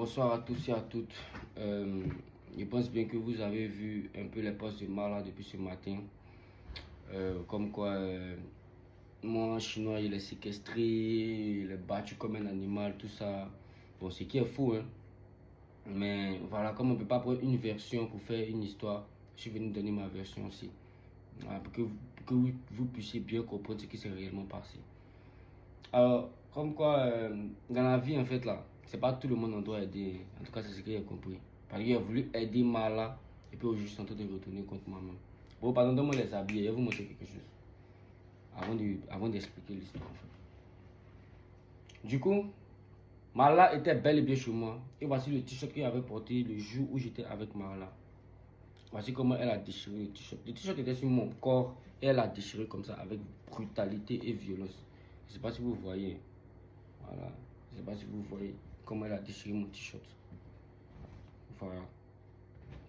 Bonsoir à tous et à toutes. Je pense bien que vous avez vu un peu les posts de Marla depuis ce matin. Comme quoi, moi, chinois, il est séquestré, il est battu comme un animal, tout ça. Bon, ce qui est fou, hein. Mais voilà, comme on ne peut pas prendre une version pour faire une histoire, je suis venu donner ma version aussi. Voilà, pour que vous puissiez bien comprendre ce qui s'est réellement passé. Alors, comme quoi, dans la vie, en fait, là, c'est pas tout le monde on doit aider. En tout cas, c'est ce que j'ai compris. Parce qu'il a voulu aider Marla, et puis aujourd'hui, je suis en train de retourner contre moi-même. Bon, pardon, donne-moi les habits, je vais vous montrer quelque chose. Avant d'expliquer l'histoire, en fait. Du coup, Marla était bel et bien chez moi. Et voici le t-shirt qu'elle avait porté le jour où j'étais avec Marla. Voici comment elle a déchiré le t-shirt. Le t-shirt était sur mon corps et elle a déchiré comme ça avec brutalité et violence. Je ne sais pas si vous voyez. Voilà. Je ne sais pas si vous voyez comment elle a déchiré mon t-shirt. Voilà.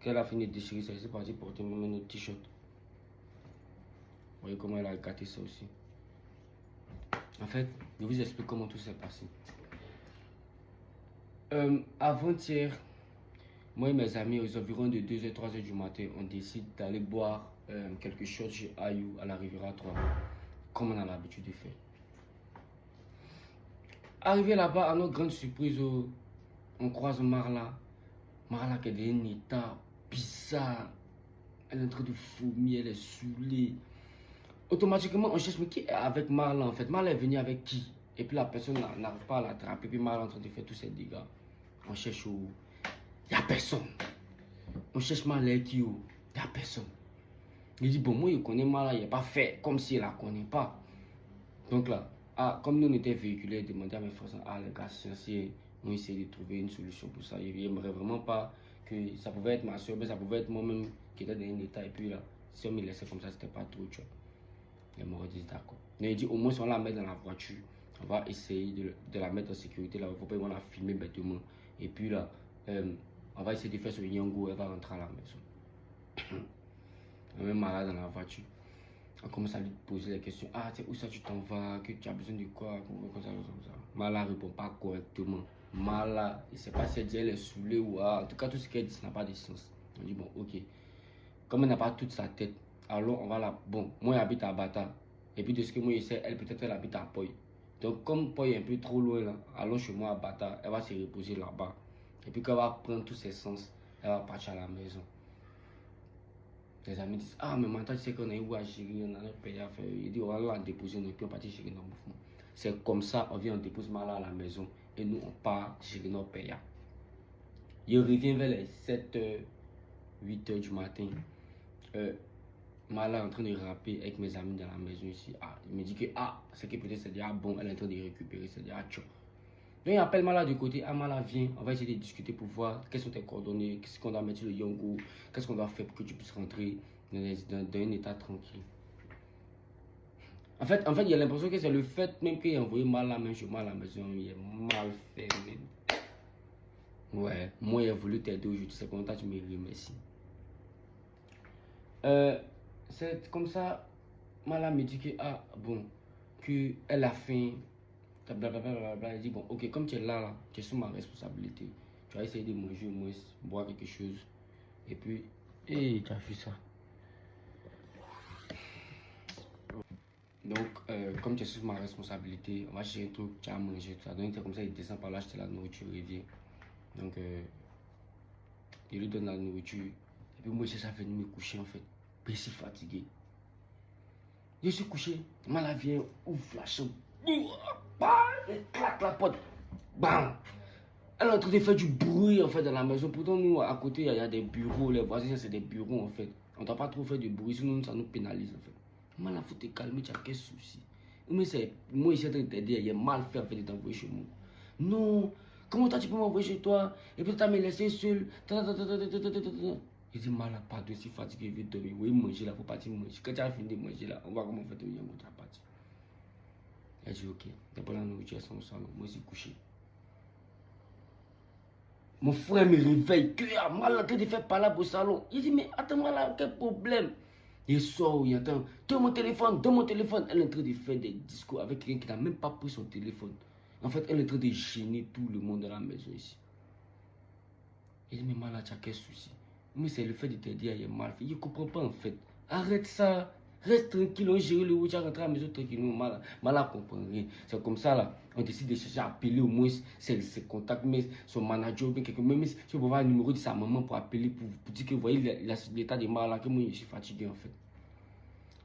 Quand elle a fini de déchirer ça, c'est parti porter même un autre t-shirt. Vous voyez comment elle a gâté ça aussi. En fait, je vous explique comment tout s'est passé. Avant-hier, moi et mes amis, aux environs de 2h, 3h du matin, on décide d'aller boire quelque chose chez Ayou à la Riviera 3, comme on a l'habitude de faire. Arrivé là-bas, à notre grande surprise, on croise Marla. Marla qui est dans un état bizarre. Elle est en train de vomir, elle est saoulée. Automatiquement, on cherche, mais qui est avec Marla en fait? Marla est venue avec qui? Et puis la personne n'arrive pas à l'attraper, puis Marla est en train de faire tous ces dégâts. On cherche où? Il n'y a personne. On cherche Marla qui où? Il n'y a personne. Il dit, bon, moi je connais Marla, il n'est pas fait comme si elle ne la connaît pas. Donc là, comme nous on était véhiculés, je demandais à mes frères, les gars, censés, on essaie de trouver une solution pour ça. Je n'aimerais vraiment pas que ça pouvait être ma soeur, mais ça pouvait être moi-même qui était dans un état. Et puis là, si on me laissait comme ça, c'était pas trop, tu vois. Les m'auraient dit d'accord. Mais il dit, au moins, si on la met dans la voiture, on va essayer de la mettre en sécurité. Là, il ne faut pas qu'on la filmer bêtement. Et puis là, on va essayer de faire sur Yango, elle va rentrer à la maison. On met malade dans la voiture. On commence à lui poser les questions. Ah, c'est où ça tu t'en vas? Que tu as besoin de quoi? Comme ça. Mala répond pas correctement. Mala, il ne sait pas si elle est saoulée ou en tout cas, tout ce qu'elle dit, ça n'a pas de sens. On dit, bon, ok. Comme elle n'a pas toute sa tête, alors on va la. Bon, moi, j'habite à Bata. Et puis, de ce que moi, je sais, elle peut-être elle habite à Poy. Donc, comme Poy est un peu trop loin, là, allons chez moi à Bata, elle va se reposer là-bas. Et puis, quand elle va prendre tous ses sens, elle va partir à la maison. Les amis disent, ah, mais maintenant, tu sais qu'on a eu à gérer, on a un pays à faire. Il dit, on va la déposer, on est plus parti gérer nos mouvements. C'est comme ça, on vient, on dépose Marla à la maison et nous, on part gérer nos pays. Il revient vers les 7h, 8h du matin. Marla est en train de rapper avec mes amis dans la maison ici. Il me dit que, c'est que peut-être c'est déjà bon, elle est en train de récupérer, c'est déjà tchou. Donc il appelle Marla du côté, Marla viens, on va essayer de discuter pour voir quelles sont tes coordonnées, qu'est-ce qu'on doit mettre sur le Yango, qu'est-ce qu'on doit faire pour que tu puisses rentrer dans un état tranquille. En fait, il y a l'impression que c'est le fait même qu'il a envoyé Marla même chez moi à la maison, il est mal fait même. Ouais, moi j'ai voulu t'aider aujourd'hui, c'est comme ça tu me remercies. C'est comme ça, Marla me dit que, bon, qu'elle a faim. Blablabla. Il dit, bon, ok, comme tu es là, tu es sous ma responsabilité. Tu vas essayer de manger au moins, boire quelque chose. Et puis, tu as fait ça. Donc, comme tu es sous ma responsabilité, on va chercher un truc, tu as à manger, tout ça. Donc, c'est comme ça, il descend par là, acheter la nourriture, il revient. Donc, il lui donne la nourriture. Et puis, moi, j'ai ça venu me coucher, en fait. Puis, je suis fatigué. Je suis couché. Marla vient, ouvre la chambre. Elle claque la porte. Bam! Elle est en train de faire du bruit en fait dans la maison. Pourtant, nous, à côté, il y a des bureaux. Les voisins, c'est des bureaux en fait. On ne doit pas trop faire de bruit, sinon ça nous pénalise en fait. Marla, il faut te calmer, tu as quel souci? Mais c'est moi, ici, en train de t'aider. Il est mal fait en fait de t'envoyer chez moi. Non! Comment toi, tu peux m'envoyer chez toi? Et puis, tu as me laissé seul. Je dis, Marla, pardon, je suis fatigué, je vais dormir. Oui, manger là, il faut partir manger. Quand tu as fini de manger là, on va comment faire ton yango, tu as parti. Elle dit, ok, d'abord la nourriture est au salon, moi je suis couché. Mon frère me réveille, que a mal en train de faire parler au salon. Il dit, mais attends-moi là, quel problème? Il sort, il attend, donne mon téléphone, donne mon téléphone. Elle est en train de faire des discours avec quelqu'un qui n'a même pas pris son téléphone. En fait, elle est en train de gêner tout le monde dans la maison ici. Il dit, mais Mala, tu as quel souci? Mais c'est le fait de te dire, il est mal fait. Il ne comprend pas en fait. Arrête ça. Reste tranquille, on gère le route, tu rentres à la maison tranquillement. Mala comprend rien. C'est comme ça là. On décide de chercher à appeler au moins ses contacts, mais son manager, bien quelqu'un. Même si tu peux avoir le numéro de sa maman pour appeler, pour dire que vous voyez l'état de Mala, que moi je suis fatigué en fait.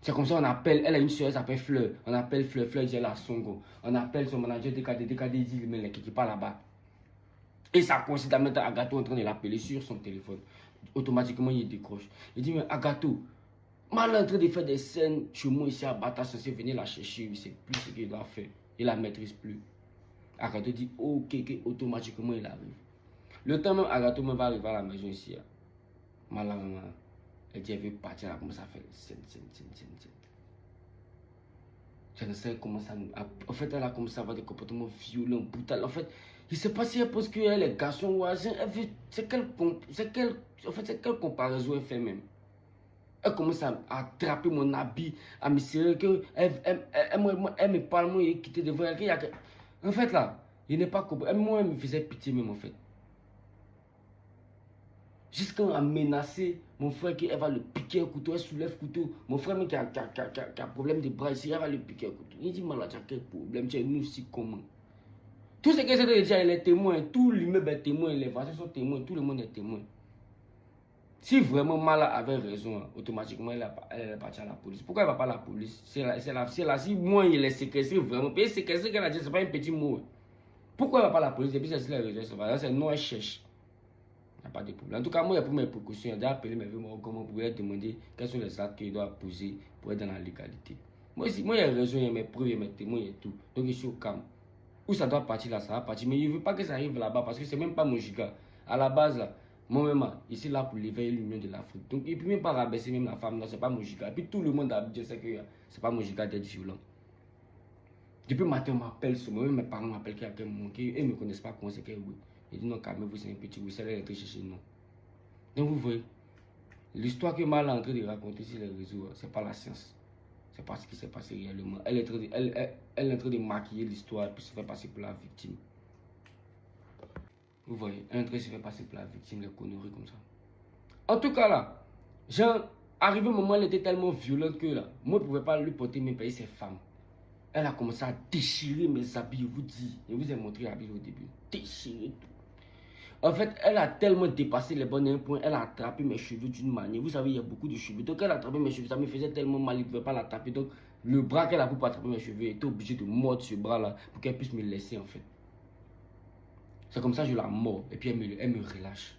C'est comme ça on appelle, elle a une soeur, elle s'appelle Fleur. On appelle Fleur, Fleur dit elle a Songo. On appelle son manager DKD, DKD dit mais il est quelque part là-bas. Et ça consiste à mettre Agato en train de l'appeler sur son téléphone. Automatiquement, il décroche. Il dit, mais Agato, Mal en train de faire des scènes chez moi ici à Bata, censé venir la chercher. Il ne sait plus ce qu'il doit faire. Il ne la maîtrise plus. Agato dit, ok, automatiquement, il arrive. Le temps même, Agato même va arriver à la maison ici. Mal, elle dit, elle veut partir, elle commence à faire scène. Je ne sais comment ça... En fait, elle a commencé à avoir des comportements violents, brutaux. En fait, je ne sais pas si elle pense qu'elle est garçon ou c'est quelle comparaison elle fait même. Elle commence à attraper mon habit, à me serrer, elle me parle, moi, et quitter devant elle. En fait, là, il n'est pas compris. Moi, elle me faisait pitié même, en fait. Jusqu'à menacer mon frère qu'elle va le piquer un couteau, elle soulève le couteau. Mon frère même qui a un problème de bras ici, elle va le piquer un couteau. Il dit, Mala, tu as quel problème? Tu es nous aussi comment? Tout ce qu'elle s'est dit, elle est témoin. Tout l'immeuble est témoin, les voisins sont témoins, tout le monde est témoin. Si vraiment Mala avait raison, automatiquement elle est partie à la police. Pourquoi elle ne va pas à la police? C'est là, si moi il est séquestré vraiment. Puis séquestré qu'elle a dit, ce n'est pas un petit mot. Pourquoi elle ne va pas à la police? Et puis c'est la raison, c'est non, elle cherche. Il n'y a pas de problème. En tout cas, moi, il y a pour mes précautions. Il a appelé mes vieux comment pour lui demander quels sont les actes qu'il doit poser pour être dans la légalité. Moi, il y a raison, il y a mes preuves, il y a mes témoins, il y a tout. Donc, je suis au calme. Où ça doit partir là, ça va partir. Mais il ne veut pas que ça arrive là-bas parce que ce n'est même pas mon giga. À la base, là, moi-même, ici là pour l'éveil et l'union de l'Afrique. Donc, il ne peut même pas rabaisser même la femme, non, ce n'est pas mon giga. Et puis, tout le monde a dit que ce n'est pas mon giga d'être violent. Depuis le matin, on m'appelle, mes parents m'appellent qu'il y a quelqu'un qui ne me connaissent pas comment c'est qu'elle oui. Il dit non, calmez-vous, c'est un petit oui, c'est elle est chez nous. Donc vous voyez, l'histoire que Mal est en train de raconter sur les réseaux, ce n'est pas la science. C'est pas ce qui s'est passé réellement. Elle est en train de maquiller l'histoire et se faire passer pour la victime. Vous voyez, elle est en train de se faire passer pour la victime, les conneries comme ça. En tout cas là, genre, arrivé au moment où elle était tellement violente que là, moi je ne pouvais pas lui porter même payer ses femmes. Elle a commencé à déchirer mes habits, je vous dis. Je vous ai montré l'habit au début. Déchirer tout. En fait, elle a tellement dépassé les bornes à un point, elle a attrapé mes cheveux d'une manière. Vous savez, il y a beaucoup de cheveux. Donc, elle a attrapé mes cheveux, ça me faisait tellement mal, il ne pouvait pas l'attraper. Donc, le bras qu'elle a pour attraper mes cheveux, était obligé de mordre ce bras-là pour qu'elle puisse me laisser, en fait. C'est comme ça que je la mords et puis elle me relâche.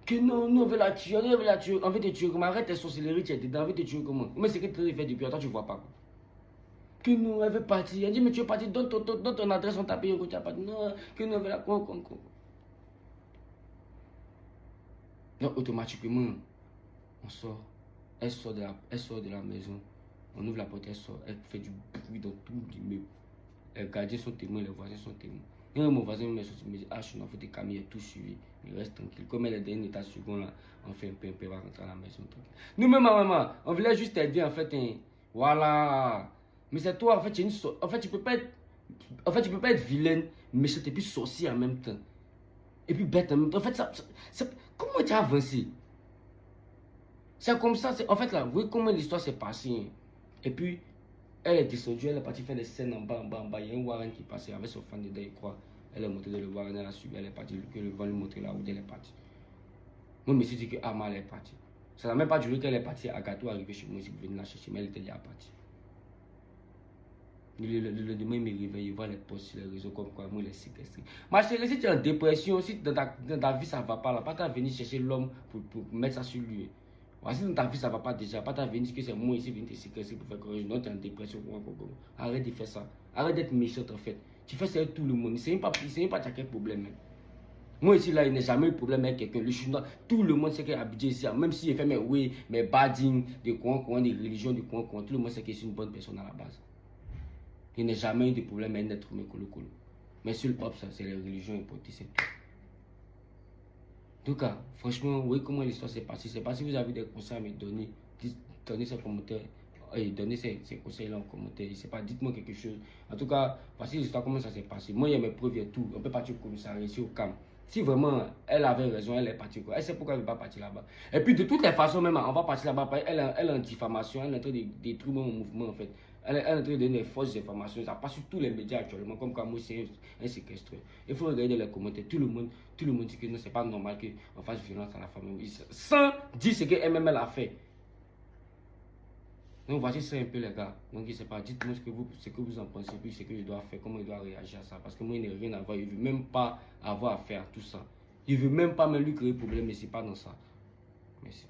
Que non, on veut la tuer, on veut la tuer. On veut te tuer comment? Arrête tes sorcelleries, tu es dedans, on veut te tuer comment? Mais c'est ce que tu as fait depuis longtemps, tu ne vois pas. Que non, elle veut partir. Elle dit, mais tu veux partir, donne ton adresse, on t'a payé, tu n'as pas dit. Non, que non, on veut la quoi. Donc automatiquement, on sort. Elle sort de la maison. On ouvre la porte, elle sort. Elle fait du bruit dans tout l'immeuble. Les gardiens sont témoins, les voisins sont témoins. Et mon voisin me dit, ah, je suis en fait, il est tout suivi. Il reste tranquille. Comme elle est dans un état second là, on fait un peu, on va rentrer à la maison tranquille. Nous-mêmes, maman, on voulait juste t'aider en fait. Voilà. Mais c'est toi, en fait, en fait, tu peux pas être vilaine, méchante et puis sorcière en même temps. Et puis bête en même temps. En fait, comment tu as avancé? C'est comme ça. En fait, là, vous voyez comment l'histoire s'est passée. Et puis, elle est descendue, elle est partie faire des scènes en bas. Il y a un Warren qui passait avec son fan dedans, il croit. Elle est montée dans le Warren, elle a suivi, elle est partie. Que le vent lui montrer là où elle est partie. Moi, je me suis dit que Ama, elle est partie. Ça n'a même pas duré qu'elle est partie. Agato est arrivé chez moi, il venait la chercher, mais elle était déjà partie. Le lendemain, il me réveille, il voit les posts sur les réseaux comme quoi moi, il est séquestré. Ma chérie, si tu es en dépression, si dans ta vie ça ne va pas, là, pas t'as venir chercher l'homme pour mettre ça sur lui. Si dans ta vie ça ne va pas déjà, pas t'as venir dire que c'est moi ici, venir te séquestrer pour faire corriger. Non, tu es en dépression. Arrête de faire ça. Arrête d'être méchante en fait. Tu fais ça avec tout le monde. Ce n'est pas quel problème. Même. Moi ici, là, il n'y a jamais eu de problème avec quelqu'un. Le chinois, tout le monde sait qu'il a habité ici. Même s'il fait mes badings, des coins, des religions, des coins, tout le monde sait que c'est une bonne personne à la base. Il n'y a jamais eu de problème avec un être humain colo. Mais sur le pop, ça, c'est les religions hypothétiques. En tout cas, franchement, vous voyez comment l'histoire s'est passée. C'est pas si vous avez des conseils à me donner, donnez ces commentaires. Donnez ces conseils-là en commentaire. Je sais pas, dites-moi quelque chose. En tout cas, voici l'histoire, comment ça s'est passé. Moi, il y a mes preuves et tout. On peut partir au commissariat ici au camp. Si vraiment elle avait raison, elle est partie quoi. Elle sait pourquoi elle ne veut pas partir là-bas. Et puis de toutes les façons, même on va partir là-bas, elle est en diffamation, elle est en train de détruire mon mouvement en fait. Elle est en train de donner des fausses informations. Ça passe sur tous les médias actuellement, comme quand moi c'est un séquestreur. Il faut regarder les commentaires. Tout le monde dit que non, c'est pas normal qu'on fasse violence à la famille. Sans dire ce que MML a fait. Donc voici ça un peu les gars. Donc je sais pas, dites-moi ce que vous en pensez, puis ce que je dois faire, comment je dois réagir à ça. Parce que moi, il n'y a rien à voir. Il ne veut même pas avoir à faire tout ça. Il ne veut même pas me lui créer problème, mais c'est pas dans ça. Merci.